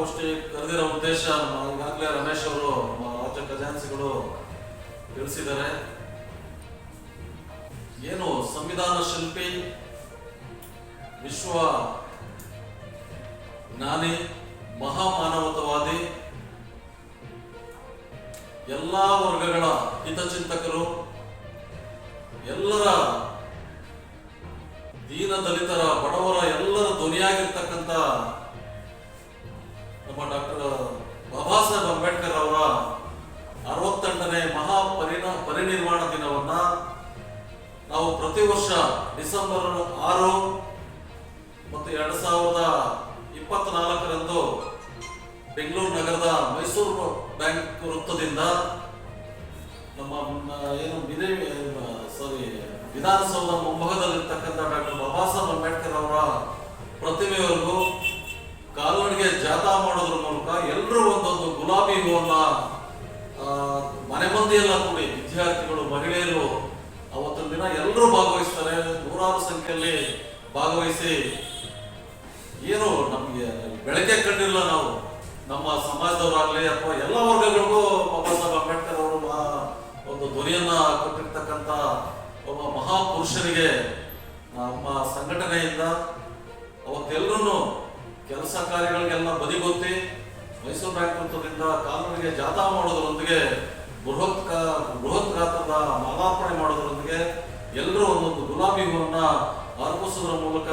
ಪತ್ರಿಕಾಗೋಷ್ಠಿ ಕರೆದಿರೋ ಉದ್ದೇಶ ಈಗಾಗಲೇ ರಮೇಶ್ ಅವರು ರಾಜ್ಯ ಖಜಾನ್ಸಿಗಳು ತಿಳಿಸಿದ್ದಾರೆ. ಏನು ಸಂವಿಧಾನ ಶಿಲ್ಪಿ, ವಿಶ್ವ ಜ್ಞಾನಿ, ಮಹಾಮಾನವತಾವಾದಿ, ಎಲ್ಲ ವರ್ಗಗಳ ಹಿತಚಿಂತಕರು, ಎಲ್ಲರ ದೀನ ದಲಿತರ ಬಡವರ ಎಲ್ಲರ ಧ್ವನಿಯಾಗಿರ್ತಕ್ಕಂಥ ನಮ್ಮ ಡಾಕ್ಟರ್ ಬಾಬಾ ಸಾಹೇಬ್ ಅಂಬೇಡ್ಕರ್ ಅವರ 68ನೇ ಪರಿನಿರ್ವಾಣ ದಿನವನ್ನ ನಾವು ಪ್ರತಿ ವರ್ಷ ಡಿಸೆಂಬರ್ 6 ಮತ್ತು 2024ರಂದು ಬೆಂಗಳೂರು ನಗರದ ಮೈಸೂರು ಬ್ಯಾಂಕ್ ವೃತ್ತದಿಂದ ನಮ್ಮ ವಿಧಾನಸೌಧ ಮುಂಭಾಗದಲ್ಲಿರ್ತಕ್ಕಂಥ ಡಾಕ್ಟರ್ ಬಾಬಾ ಸಾಹೇಬ್ ಅಂಬೇಡ್ಕರ್ ಅವರ ಪ್ರತಿಮೆವರೆಗೂ ಕಾಲ್ನಡಿಗೆ ಜಾಥಾ ಮಾಡೋದ್ರ ಮೂಲಕ ಎಲ್ಲರೂ ಒಂದೊಂದು ಗುಲಾಬಿ ಹೂವನ್ನ ಮನೆ ಮಂದಿಯೆಲ್ಲ ಕೂಡಿ, ವಿದ್ಯಾರ್ಥಿಗಳು, ಮಹಿಳೆಯರು ಅವತ್ತಿನ ದಿನ ಎಲ್ಲರೂ ಭಾಗವಹಿಸ್ತಾರೆ. ನೂರಾರು ಸಂಖ್ಯೆಯಲ್ಲಿ ಭಾಗವಹಿಸಿ ಏನು ನಮಗೆ ಬೆಳಕೆ ಕಂಡಿಲ್ಲ. ನಾವು ನಮ್ಮ ಸಮಾಜದವರಾಗ್ಲಿ ಅಥವಾ ಎಲ್ಲ ವರ್ಗಗಳಿಗೂ ಬಾಬಾ ಸಾಹೇಬ್ ಅಂಬೇಡ್ಕರ್ ಅವರು ಒಂದು ಧ್ವನಿಯನ್ನ ಕೊಟ್ಟಿರ್ತಕ್ಕಂಥ ಒಬ್ಬ ಮಹಾಪುರುಷನಿಗೆ ನಮ್ಮ ಸಂಘಟನೆಯಿಂದ ಅವತ್ತೆಲ್ಲರೂ ಕೆಲಸ ಕಾರ್ಯಗಳಿಗೆಲ್ಲ ಬದಿಗೊತ್ತಿ ಮೈಸೂರು ಬ್ಯಾಂಕ್ ವೃತ್ತದಿಂದ ಕಾನೂನಿಗೆ ಜಾಥಾ ಮಾಡೋದ್ರೊಂದಿಗೆ ಬೃಹತ್ ಗಾತ್ರದ ಮಾಲಾರ್ಪಣೆ ಮಾಡೋದ್ರೊಂದಿಗೆ ಎಲ್ಲರೂ ಒಂದೊಂದು ಗುಲಾಬಿ ಹೂವನ್ನ ಅರ್ಪಿಸೋದ್ರ ಮೂಲಕ